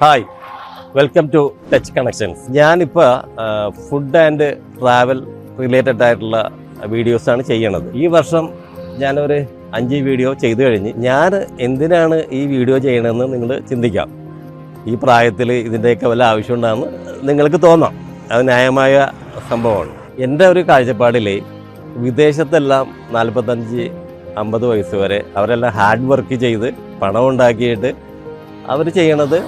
Hi, welcome to Touch Connections. ഞാനിപ്പോൾ food and travel related ആയിട്ടുള്ള വീഡിയോസാണ് ചെയ്യണത്. ഈ വർഷം ഞാനൊരു 5 വീഡിയോ ചെയ്തു കഴിഞ്ഞ് ഞാൻ എന്തിനാണ് ഈ വീഡിയോ ചെയ്യണമെന്ന് നിങ്ങൾ ചിന്തിക്കാം. ഈ പ്രായത്തിൽ ഇതിൻ്റെയൊക്കെ വല്ല ആവശ്യമുണ്ടാകുന്ന നിങ്ങൾക്ക് തോന്നാം. അത് ന്യായമായ സംഭവമാണ്. എൻ്റെ ഒരു കാഴ്ചപ്പാടിൽ വിദേശത്തെല്ലാം 45-50 വയസ്സ് വരെ അവരെല്ലാം ഹാർഡ് വർക്ക് ചെയ്ത് പണം ഉണ്ടാക്കിയിട്ട് അവർ ചെയ്യണത്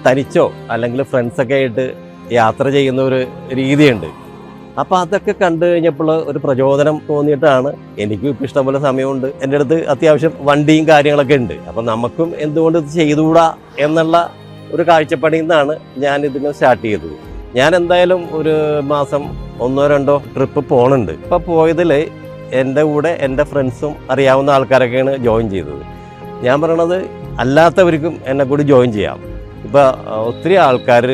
തനിച്ചോ അല്ലെങ്കിൽ ഫ്രണ്ട്സൊക്കെ ആയിട്ട് യാത്ര ചെയ്യുന്ന ഒരു രീതിയുണ്ട്. അപ്പോൾ അതൊക്കെ കണ്ടു കഴിഞ്ഞപ്പോൾ ഒരു പ്രചോദനം തോന്നിയിട്ടാണ്. എനിക്കും ഇപ്പം ഇഷ്ടംപോലെ സമയമുണ്ട്, എൻ്റെ അടുത്ത് അത്യാവശ്യം വണ്ടിയും കാര്യങ്ങളൊക്കെ ഉണ്ട്. അപ്പം നമുക്കും എന്തുകൊണ്ട് ഇത് ചെയ്തുകൂടാ എന്നുള്ള ഒരു കാഴ്ചപ്പാടിൽ നിന്നാണ് ഞാൻ ഇതിന് സ്റ്റാർട്ട് ചെയ്തത്. ഞാൻ എന്തായാലും ഒരു മാസം 1-2 ട്രിപ്പ് പോകണുണ്ട്. ഇപ്പം പോയതിൽ എൻ്റെ കൂടെ എൻ്റെ ഫ്രണ്ട്സും അറിയാവുന്ന ആൾക്കാരൊക്കെയാണ് ജോയിൻ ചെയ്തത്. ഞാൻ പറയണത് അല്ലാത്തവർക്കും എന്നെ കൂടി ജോയിൻ ചെയ്യാം. ഇപ്പോൾ ഒത്തിരി ആൾക്കാർ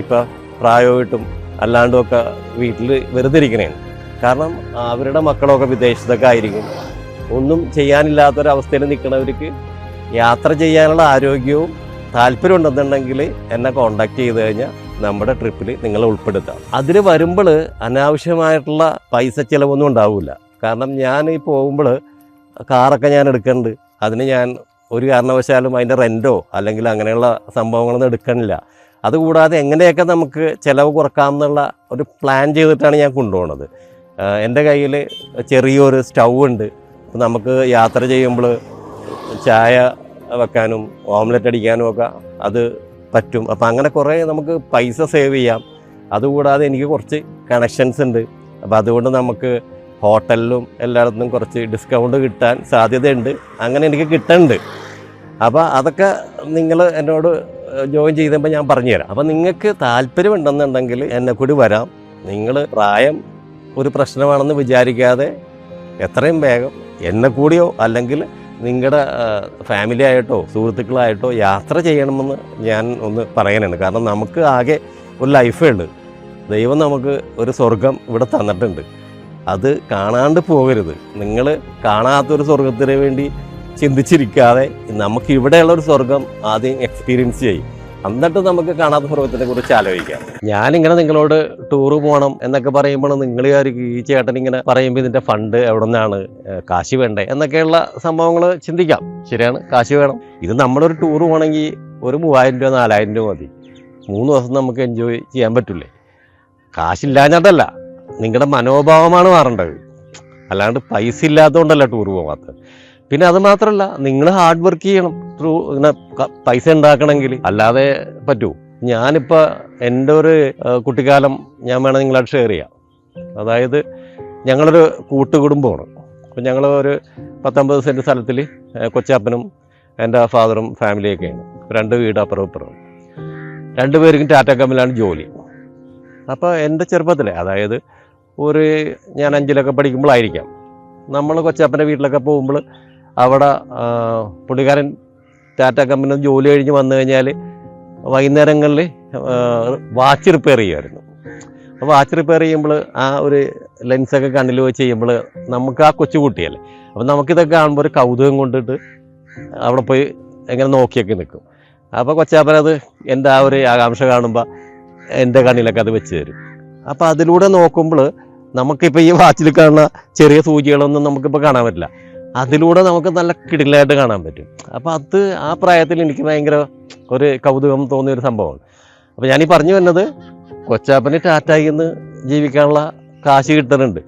ഇപ്പോൾ പ്രായമായിട്ടും അല്ലാണ്ടുമൊക്കെ വീട്ടിൽ വെറുതെ ഇരിക്കണേണ്. കാരണം അവരുടെ മക്കളൊക്കെ വിദേശത്തൊക്കെ ആയിരിക്കും. ഒന്നും ചെയ്യാനില്ലാത്തൊരവസ്ഥയിൽ നിൽക്കുന്നവർക്ക് യാത്ര ചെയ്യാനുള്ള ആരോഗ്യവും താല്പര്യം ഉണ്ടെന്നുണ്ടെങ്കിൽ എന്നെ കോണ്ടാക്ട് ചെയ്ത് കഴിഞ്ഞാൽ നമ്മുടെ ട്രിപ്പിൽ നിങ്ങളെ ഉൾപ്പെടുത്താം. അതിൽ വരുമ്പോൾ അനാവശ്യമായിട്ടുള്ള പൈസ ചിലവൊന്നും ഉണ്ടാവില്ല. കാരണം ഞാൻ ഈ പോകുമ്പോൾ കാറൊക്കെ ഞാൻ എടുക്കുന്നുണ്ട്. അതിന് ഞാൻ ഒരു കാരണവശാലും അതിൻ്റെ റെൻറ്റോ അല്ലെങ്കിൽ അങ്ങനെയുള്ള സംഭവങ്ങളൊന്നും എടുക്കണില്ല. അതുകൂടാതെ എങ്ങനെയൊക്കെ നമുക്ക് ചിലവ് കുറക്കാമെന്നുള്ള ഒരു പ്ലാൻ ചെയ്തിട്ടാണ് ഞാൻ കൊണ്ടുപോകുന്നത്. എൻ്റെ കയ്യിൽ ചെറിയൊരു സ്റ്റൗ ഉണ്ട്. നമുക്ക് യാത്ര ചെയ്യുമ്പോൾ ചായ വെക്കാനും ഓംലെറ്റ് അടിക്കാനും ഒക്കെ അത് പറ്റും. അപ്പം അങ്ങനെ കുറേ നമുക്ക് പൈസ സേവ് ചെയ്യാം. അതുകൂടാതെ എനിക്ക് കുറച്ച് കണക്ഷൻസ് ഉണ്ട്. അപ്പോൾ അതുകൊണ്ട് നമുക്ക് ഹോട്ടലിലും എല്ലായിടത്തും കുറച്ച് ഡിസ്കൗണ്ട് കിട്ടാൻ സാധ്യതയുണ്ട്. അങ്ങനെ എനിക്ക് കിട്ടുന്നുണ്ട്. അപ്പോൾ അതൊക്കെ നിങ്ങൾ എന്നോട് ജോയിൻ ചെയ്തപ്പോൾ ഞാൻ പറഞ്ഞുതരാം. അപ്പോൾ നിങ്ങൾക്ക് താല്പര്യമുണ്ടെന്നുണ്ടെങ്കിൽ എന്നെ കൂടി വരാം. നിങ്ങൾ പ്രായം ഒരു പ്രശ്നമാണെന്ന് വിചാരിക്കാതെ എത്രയും വേഗം എന്നെ കൂടിയോ അല്ലെങ്കിൽ നിങ്ങളുടെ ഫാമിലി ആയിട്ടോ സുഹൃത്തുക്കളായിട്ടോ യാത്ര ചെയ്യണമെന്ന് ഞാൻ ഒന്ന് പറയാനാണ്. കാരണം നമുക്ക് ആകെ ഒരു ലൈഫേ ഉള്ളൂ. ദൈവം നമുക്ക് ഒരു സ്വർഗം ഇവിടെ തന്നിട്ടുണ്ട്. അത് കാണാണ്ട് പോകരുത്. നിങ്ങൾ കാണാത്തൊരു സ്വർഗത്തിന് വേണ്ടി ചിന്തിച്ചിരിക്കാതെ നമുക്ക് ഇവിടെയുള്ളൊരു സ്വർഗം ആദ്യം എക്സ്പീരിയൻസ് ചെയ്യും. എന്നിട്ട് നമുക്ക് കാണാത്ത സ്വർഗത്തിനെ കുറിച്ച് ആലോചിക്കാം. ഞാനിങ്ങനെ നിങ്ങളോട് ടൂറ് പോകണം എന്നൊക്കെ പറയുമ്പോൾ നിങ്ങൾ ഈ ചേട്ടൻ ഇങ്ങനെ പറയുമ്പോൾ ഇതിൻ്റെ ഫണ്ട് എവിടെ നിന്നാണ്, കാശ് വേണ്ടേ എന്നൊക്കെയുള്ള സംഭവങ്ങൾ ചിന്തിക്കാം. ശരിയാണ്, കാശ് വേണം. ഇത് നമ്മളൊരു ടൂറ് പോകണമെങ്കിൽ ഒരു 3000 രൂപ 4000 രൂപ മതി. 3 ദിവസം നമുക്ക് എൻജോയ് ചെയ്യാൻ പറ്റില്ലേ? കാശില്ലാഞ്ഞിട്ടല്ല, നിങ്ങളുടെ മനോഭാവമാണ് മാറേണ്ടത്. അല്ലാണ്ട് പൈസ ഇല്ലാത്തതുകൊണ്ടല്ല ടൂർ പോകാത്തത്. പിന്നെ അത് മാത്രമല്ല, നിങ്ങൾ ഹാർഡ് വർക്ക് ചെയ്യണം ഇങ്ങനെ പൈസ ഉണ്ടാക്കണമെങ്കിൽ. അല്ലാതെ പറ്റൂ. ഞാനിപ്പോൾ എൻ്റെ ഒരു കുട്ടിക്കാലം ഞാൻ വേണം നിങ്ങളായിട്ട് ഷെയർ ചെയ്യാം. അതായത് ഞങ്ങളൊരു കൂട്ടുകുടുംബമാണ്. അപ്പം ഞങ്ങൾ ഒരു 19 സെൻറ്റ് സ്ഥലത്തിൽ കൊച്ചാപ്പനും എൻ്റെ ഫാദറും ഫാമിലിയൊക്കെയാണ്. 2 വീട് അപ്പുറം ഇപ്പുറം. 2 പേർക്കും ടാറ്റ കമ്പനിയിലാണ് ജോലി. അപ്പോൾ എൻ്റെ ചെറുപ്പത്തിൽ, അതായത് ഞാൻ 5-ലൊക്കെ പഠിക്കുമ്പോഴായിരിക്കാം, നമ്മൾ കൊച്ചാപ്പൻ്റെ വീട്ടിലൊക്കെ പോകുമ്പോൾ അവിടെ പുള്ളിക്കാരൻ ടാറ്റ കമ്പനിയിൽ ജോലി കഴിഞ്ഞ് വന്നു കഴിഞ്ഞാൽ വൈകുന്നേരങ്ങളിൽ വാച്ച് റിപ്പയർ ചെയ്യുമായിരുന്നു. അപ്പോൾ വാച്ച് റിപ്പയർ ചെയ്യുമ്പോൾ ആ ഒരു ലെൻസൊക്കെ കണ്ണിൽ വെച്ച് ചെയ്യുമ്പോൾ നമുക്ക് ആ കൊച്ചുകുട്ടിയല്ലേ, അപ്പം നമുക്കിതൊക്കെ കാണുമ്പോൾ ഒരു കൗതുകം കൊണ്ടിട്ട് അവിടെ പോയി എങ്ങനെ നോക്കിയൊക്കെ നിൽക്കും. അപ്പോൾ കൊച്ചാപ്പനത് എൻ്റെ ആ ഒരു ആകാംക്ഷ കാണുമ്പോൾ എൻ്റെ കണ്ണിലൊക്കെ അത് വെച്ച് തരും. അപ്പോൾ അതിലൂടെ നോക്കുമ്പോൾ നമുക്കിപ്പോൾ ഈ വാച്ചിൽ കാണുന്ന ചെറിയ സൂചികളൊന്നും നമുക്കിപ്പോൾ കാണാൻ പറ്റില്ല. അതിലൂടെ നമുക്ക് നല്ല കിടിലായിട്ട് കാണാൻ പറ്റും. അപ്പോൾ അത് ആ പ്രായത്തിൽ എനിക്ക് ഭയങ്കര ഒരു കൗതുകം തോന്നിയൊരു സംഭവമാണ്. അപ്പോൾ ഞാനീ പറഞ്ഞു വരുന്നത്, കൊച്ചാപ്പന് ടാറ്റായിൽ നിന്ന് ജീവിക്കാനുള്ള കാശ് കിട്ടുന്നുണ്ട്.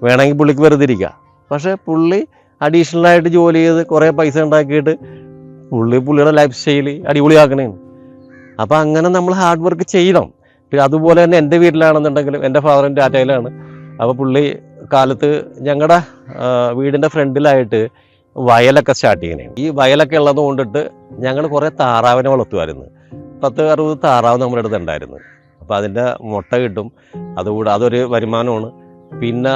വേണമെങ്കിൽ പുള്ളിക്ക് വെറുതെ ഇരിക്കാം. പക്ഷേ പുള്ളി അഡീഷണലായിട്ട് ജോലി ചെയ്ത് കുറേ പൈസ ഉണ്ടാക്കിയിട്ട് പുള്ളിയുടെ ലൈഫ് സ്റ്റൈൽ അടിപൊളിയാക്കണേണ്. അപ്പോൾ അങ്ങനെ നമ്മൾ ഹാർഡ് വർക്ക് ചെയ്യണം. പിന്നെ അതുപോലെ തന്നെ എൻ്റെ വീട്ടിലാണെന്നുണ്ടെങ്കിലും എൻ്റെ ഫാദറിൻ്റെ ടാറ്റയിലാണ്. അപ്പോൾ പുള്ളി കാലത്ത് ഞങ്ങളുടെ വീടിൻ്റെ ഫ്രണ്ടിലായിട്ട് വയലൊക്കെ സ്റ്റാർട്ട് ചെയ്യണേ. ഈ വയലൊക്കെ ഉള്ളത് കൊണ്ടിട്ട് ഞങ്ങൾ കുറേ താറാവിനെ വളർത്തുമായിരുന്നു. 10-60 താറാവ് നമ്മുടെ അടുത്ത് ഉണ്ടായിരുന്നു. അപ്പോൾ അതിൻ്റെ മുട്ട കിട്ടും. അതുകൂടെ അതൊരു വരുമാനമാണ്. പിന്നെ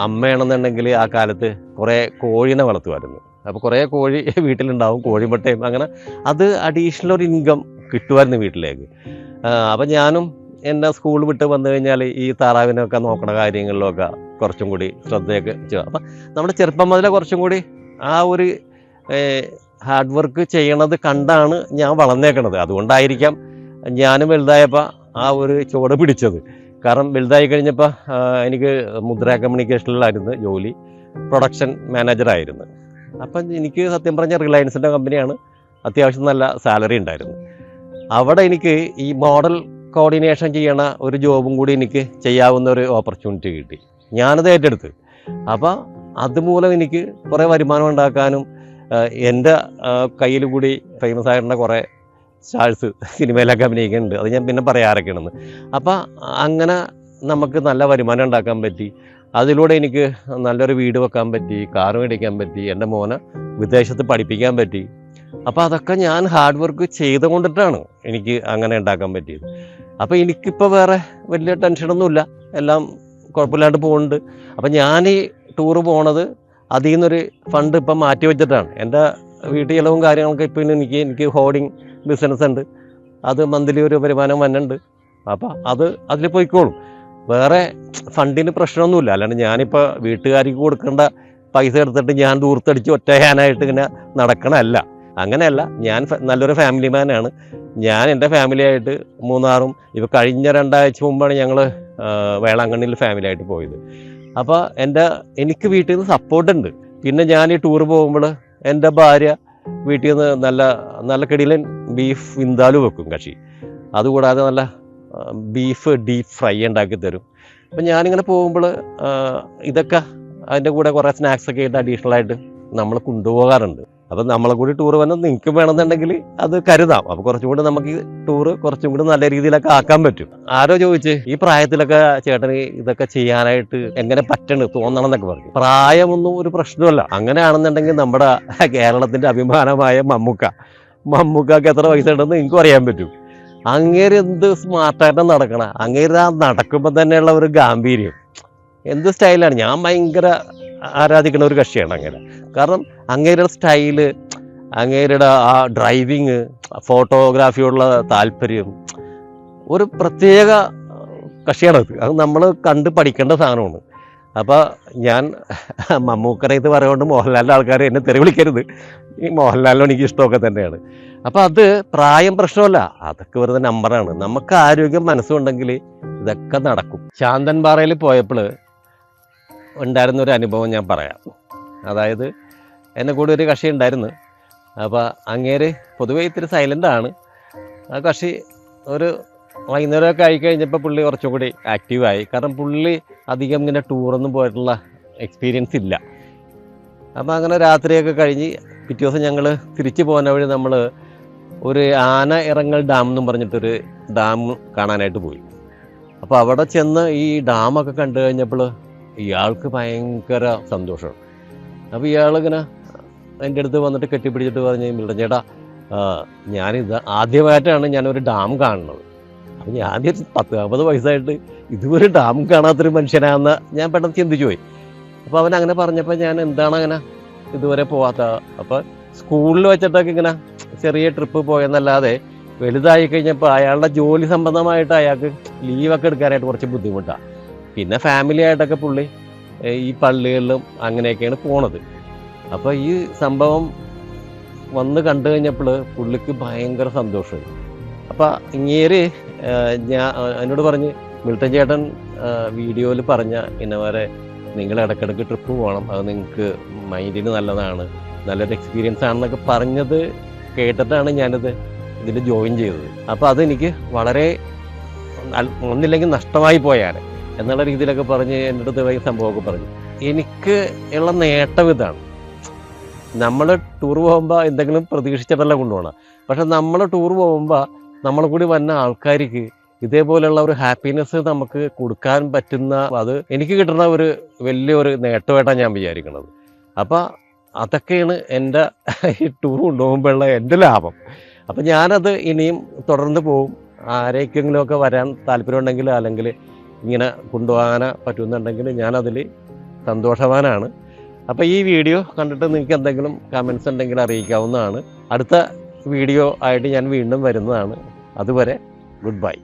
അമ്മയാണെന്നുണ്ടെങ്കിൽ ആ കാലത്ത് കുറേ കോഴീനെ വളർത്തുമായിരുന്നു. അപ്പോൾ കുറേ കോഴി വീട്ടിലുണ്ടാവും, കോഴിമുട്ടയും. അങ്ങനെ അത് അഡീഷണൽ ഒരു ഇൻകം കിട്ടുമായിരുന്നു വീട്ടിലേക്ക്. അപ്പം ഞാനും എൻ്റെ സ്കൂൾ വിട്ട് വന്നു കഴിഞ്ഞാൽ ഈ താറാവിനൊക്കെ നോക്കണ കാര്യങ്ങളിലൊക്കെ കുറച്ചും കൂടി ശ്രദ്ധയൊക്കെ ചെയ്യും. അപ്പം നമ്മുടെ ചെറുപ്പം മുതലേ കുറച്ചും കൂടി ആ ഒരു ഹാർഡ് വർക്ക് ചെയ്യണത് കണ്ടാണ് ഞാൻ വളർന്നേക്കണത്. അതുകൊണ്ടായിരിക്കാം ഞാനും വലുതായപ്പോൾ ആ ഒരു ചുവട് പിടിച്ചത്. കാരണം വലുതായി കഴിഞ്ഞപ്പോൾ എനിക്ക് മുദ്ര കമ്മ്യൂണിക്കേഷനിലായിരുന്നു ജോലി, പ്രൊഡക്ഷൻ മാനേജറായിരുന്നു. അപ്പം എനിക്ക് സത്യം പറഞ്ഞാൽ റിലയൻസിൻ്റെ കമ്പനിയാണ്, അത്യാവശ്യം നല്ല സാലറി ഉണ്ടായിരുന്നു. അവിടെ എനിക്ക് ഈ മോഡൽ കോർഡിനേഷൻ ചെയ്യണ ഒരു ജോബും കൂടി എനിക്ക് ചെയ്യാവുന്ന ഒരു ഓപ്പർച്യൂണിറ്റി കിട്ടി. ഞാനത് ഏറ്റെടുത്ത്. അപ്പോൾ അതുമൂലം എനിക്ക് കുറേ വരുമാനം ഉണ്ടാക്കാനും എൻ്റെ കയ്യിൽ കൂടി ഫേമസ് ആയിട്ടുള്ള കുറേ സ്റ്റാഴ്സ് സിനിമയിലൊക്കെ അഭിനയിക്കുന്നുണ്ട്. അത് ഞാൻ പിന്നെ പറയാറൊക്കെയാണെന്ന്. അപ്പോൾ അങ്ങനെ നമുക്ക് നല്ല വരുമാനം ഉണ്ടാക്കാൻ പറ്റി. അതിലൂടെ എനിക്ക് നല്ലൊരു വീട് വെക്കാൻ പറ്റി, കാർ മേടിക്കാൻ പറ്റി, എൻ്റെ മോനെ വിദേശത്ത് പഠിപ്പിക്കാൻ പറ്റി. അപ്പോൾ അതൊക്കെ ഞാൻ ഹാർഡ് വർക്ക് ചെയ്തുകൊണ്ടിട്ടാണ് എനിക്ക് അങ്ങനെ ഉണ്ടാക്കാൻ പറ്റിയത്. അപ്പോൾ എനിക്കിപ്പോൾ വേറെ വലിയ ടെൻഷനൊന്നുമില്ല, എല്ലാം കുഴപ്പമില്ലാണ്ട് പോകുന്നുണ്ട്. അപ്പം ഞാൻ ഈ ടൂറ് പോണത് അതിൽ നിന്നൊരു ഫണ്ട് ഇപ്പം മാറ്റി വെച്ചിട്ടാണ്. എൻ്റെ വീട്ടിൽ ചിലവും കാര്യങ്ങളൊക്കെ ഇപ്പം എനിക്ക് ഹോർഡിങ് ബിസിനസ് ഉണ്ട്, അത് മന്ത്ലി ഒരു വരുമാനം വന്നുണ്ട്. അപ്പം അതിൽ പോയിക്കോളും. വേറെ ഫണ്ടിന് പ്രശ്നമൊന്നുമില്ല. അല്ലാണ്ട് ഞാനിപ്പോൾ വീട്ടുകാർക്ക് കൊടുക്കേണ്ട പൈസ എടുത്തിട്ട് ഞാൻ ദൂർത്തടിച്ച് ഒറ്റയാനായിട്ട് ഇങ്ങനെ നടക്കണമല്ല, അങ്ങനെയല്ല. ഞാൻ നല്ലൊരു ഫാമിലി മാനാണ്. ഞാൻ എൻ്റെ ഫാമിലിയായിട്ട് മൂന്നാറും ഇപ്പോൾ കഴിഞ്ഞ 2 ആഴ്ച മുമ്പാണ് ഞങ്ങൾ വേളാങ്കണ്ണിയിൽ ഫാമിലിയായിട്ട് പോയത്. അപ്പോൾ എനിക്ക് വീട്ടിൽ നിന്ന് സപ്പോർട്ടുണ്ട്. പിന്നെ ഞാൻ ഈ ടൂറ് പോകുമ്പോൾ എൻ്റെ ഭാര്യ വീട്ടിൽ നിന്ന് നല്ല നല്ല കിടിലൻ ബീഫ് വിന്താലു വെക്കും കക്ഷി. അതുകൂടാതെ നല്ല ബീഫ് ഡീപ്പ് ഫ്രൈ ഉണ്ടാക്കി തരും. അപ്പം ഞാനിങ്ങനെ പോകുമ്പോൾ ഇതൊക്കെ അതിൻ്റെ കൂടെ കുറേ സ്നാക്സൊക്കെ ആയിട്ട് അഡീഷണലായിട്ട് നമ്മൾ കൊണ്ടുപോകാറുണ്ട്. അപ്പം നമ്മളെ കൂടി ടൂറ് വന്നാൽ നിങ്ങൾക്ക് വേണമെന്നുണ്ടെങ്കിൽ അത് കരുതാം. അപ്പോൾ കുറച്ചും കൂടി നമുക്ക് ഈ ടൂറ് കുറച്ചും കൂടി നല്ല രീതിയിലൊക്കെ ആക്കാൻ പറ്റും. ആരോ ചോദിച്ച് ഈ പ്രായത്തിലൊക്കെ ചേട്ടന് ഇതൊക്കെ ചെയ്യാനായിട്ട് എങ്ങനെ തോന്നണം എന്നൊക്കെ പറഞ്ഞു. പ്രായമൊന്നും ഒരു പ്രശ്നമല്ല. അങ്ങനെയാണെന്നുണ്ടെങ്കിൽ നമ്മുടെ കേരളത്തിൻ്റെ അഭിമാനമായ മമ്മൂക്കാക്ക് എത്ര വയസ്സ് ഉണ്ടെന്ന് എനിക്കും അറിയാൻ പറ്റും. അങ്ങേര് എന്ത് സ്മാർട്ടായിട്ട് നടക്കണം. അങ്ങേര് ആ നടക്കുമ്പോൾ തന്നെയുള്ള ഒരു ഗാംഭീര്യം എന്ത് സ്റ്റൈലാണ്. ഞാൻ ഭയങ്കര ആരാധിക്കുന്ന ഒരു കക്ഷിയാണ് അങ്ങനെ. കാരണം അങ്ങേരുടെ സ്റ്റൈല്, അങ്ങേരുടെ ആ ഡ്രൈവിങ്, ഫോട്ടോഗ്രാഫിയോടുള്ള താല്പര്യം, ഒരു പ്രത്യേക കക്ഷിയാണത്. അത് നമ്മൾ കണ്ട് പഠിക്കേണ്ട സാധനമാണ്. അപ്പോൾ ഞാൻ മമ്മൂക്കനെ ഇത് പറയുകൊണ്ട് മോഹൻലാലിൻ്റെ ആൾക്കാർ എന്നെ തെറി വിളിക്കരുത്. ഈ മോഹൻലാലിനും എനിക്ക് ഇഷ്ടമൊക്കെ തന്നെയാണ്. അപ്പോൾ അത് പ്രായം പ്രശ്നമല്ല, അതൊക്കെ വെറുതെ നമ്പറാണ്. നമുക്ക് ആരോഗ്യം മനസ്സുണ്ടെങ്കിൽ ഇതൊക്കെ നടക്കും. ശാന്തൻപാറയിൽ പോയപ്പോൾ ഉണ്ടായിരുന്നൊരു അനുഭവം ഞാൻ പറയാം. അതായത് എന്നെ കൂടെ ഒരു കക്ഷി ഉണ്ടായിരുന്നു. അപ്പോൾ അങ്ങേര് പൊതുവേ ഇത്തിരി സൈലൻ്റാണ്. ആ കക്ഷി ഒരു വൈകുന്നേരമൊക്കെ ആയിക്കഴിഞ്ഞപ്പോൾ പുള്ളി കുറച്ചും കൂടി ആക്റ്റീവായി. കാരണം പുള്ളി അധികം ഇങ്ങനെ ടൂറൊന്നും പോയിട്ടുള്ള എക്സ്പീരിയൻസ് ഇല്ല. അപ്പോൾ അങ്ങനെ രാത്രിയൊക്കെ കഴിഞ്ഞ് പിറ്റേ ദിവസം ഞങ്ങൾ തിരിച്ചു പോകുന്ന വഴി നമ്മൾ ഒരു ആന ഇറങ്ങൽ ഡാം എന്നും പറഞ്ഞിട്ടൊരു ഡാം കാണാനായിട്ട് പോയി. അപ്പോൾ അവിടെ ചെന്ന് ഈ ഡാമൊക്കെ കണ്ടു കഴിഞ്ഞപ്പോൾ ഇയാൾക്ക് ഭയങ്കര സന്തോഷമാണ്. അപ്പോൾ ഇയാളിങ്ങനെ എൻ്റെ അടുത്ത് വന്നിട്ട് കെട്ടിപ്പിടിച്ചിട്ട് പറഞ്ഞ്, മിൽട്ടൻ ചേട്ടാ, ഞാനിത് ആദ്യമായിട്ടാണ് ഞാനൊരു ഡാം കാണുന്നത്. അപ്പം ഞാൻ 10-50 വയസ്സായിട്ട് ഇതുവരെ ഡാം കാണാത്തൊരു മനുഷ്യനാണെന്ന് ഞാൻ പെട്ടെന്ന് ചിന്തിച്ചു പോയി. അപ്പോൾ അവൻ അങ്ങനെ പറഞ്ഞപ്പോൾ ഞാൻ എന്താണ് അങ്ങനെ ഇതുവരെ പോകാത്ത. അപ്പോൾ സ്കൂളിൽ വെച്ചിട്ടൊക്കെ ഇങ്ങനെ ചെറിയ ട്രിപ്പ് പോയെന്നല്ലാതെ വലുതായി കഴിഞ്ഞപ്പോൾ അയാളുടെ ജോലി സംബന്ധമായിട്ട് അയാൾക്ക് ലീവൊക്കെ എടുക്കാനായിട്ട് കുറച്ച് ബുദ്ധിമുട്ടാണ്. പിന്നെ ഫാമിലി ആയിട്ടൊക്കെ പുള്ളി ഈ പള്ളികളിലും അങ്ങനെയൊക്കെയാണ് പോണത്. അപ്പോൾ ഈ സംഭവം വന്ന് കണ്ടു കഴിഞ്ഞപ്പോൾ പുള്ളിക്ക് ഭയങ്കര സന്തോഷമായി. അപ്പോൾ ഇങ്ങേര് എന്നോട് പറഞ്ഞ്, മിൽട്ടൻ ചേട്ടൻ വീഡിയോയിൽ പറഞ്ഞ ഇന്നവരെ നിങ്ങൾ ഇടയ്ക്കിടയ്ക്ക് ട്രിപ്പ് പോകണം, അത് നിങ്ങൾക്ക് മൈൻഡിന് നല്ലതാണ്, നല്ലൊരു എക്സ്പീരിയൻസ് ആണെന്നൊക്കെ പറഞ്ഞത് കേട്ടിട്ടാണ് ഞാനിത് ഇതിൽ ജോയിൻ ചെയ്തത്. അപ്പോൾ അതെനിക്ക് വളരെ ഒന്നില്ലെങ്കിൽ നഷ്ടമായി പോയാൽ എന്നുള്ള രീതിയിലൊക്കെ പറഞ്ഞ് എൻ്റെ അടുത്ത് സംഭവമൊക്കെ പറഞ്ഞു. എനിക്ക് ഉള്ള നേട്ടം ഇതാണ്. നമ്മൾ ടൂർ പോകുമ്പോൾ എന്തെങ്കിലും പ്രതീക്ഷിച്ചിട്ടല്ല കൊണ്ടുപോകണം. പക്ഷെ നമ്മൾ ടൂർ പോകുമ്പോൾ നമ്മളെ കൂടി വന്ന ആൾക്കാർക്ക് ഇതേപോലെയുള്ള ഒരു ഹാപ്പിനെസ് നമുക്ക് കൊടുക്കാൻ പറ്റുന്ന, അത് എനിക്ക് കിട്ടുന്ന ഒരു വലിയൊരു നേട്ടമായിട്ടാണ് ഞാൻ വിചാരിക്കുന്നത്. അപ്പോൾ അതൊക്കെയാണ് എൻ്റെ ഈ ടൂർ കൊണ്ടുപോകുമ്പോഴുള്ള എൻ്റെ ലാഭം. അപ്പം ഞാനത് ഇനിയും തുടർന്ന് പോകും. ആരേക്കെങ്കിലുമൊക്കെ വരാൻ താല്പര്യമുണ്ടെങ്കിൽ അല്ലെങ്കിൽ ഇങ്ങനെ കൊണ്ടുപോകാൻ പറ്റുന്നുണ്ടെങ്കിൽ ഞാനതിൽ സന്തോഷവാനാണ്. അപ്പോൾ ഈ വീഡിയോ കണ്ടിട്ട് നിങ്ങൾക്ക് എന്തെങ്കിലും കമൻസ് ഉണ്ടെങ്കിൽ അറിയിക്കാവുന്നതാണ്. അടുത്ത വീഡിയോ ആയിട്ട് ഞാൻ വീണ്ടും വരുന്നതാണ്. അതുവരെ ഗുഡ് ബൈ.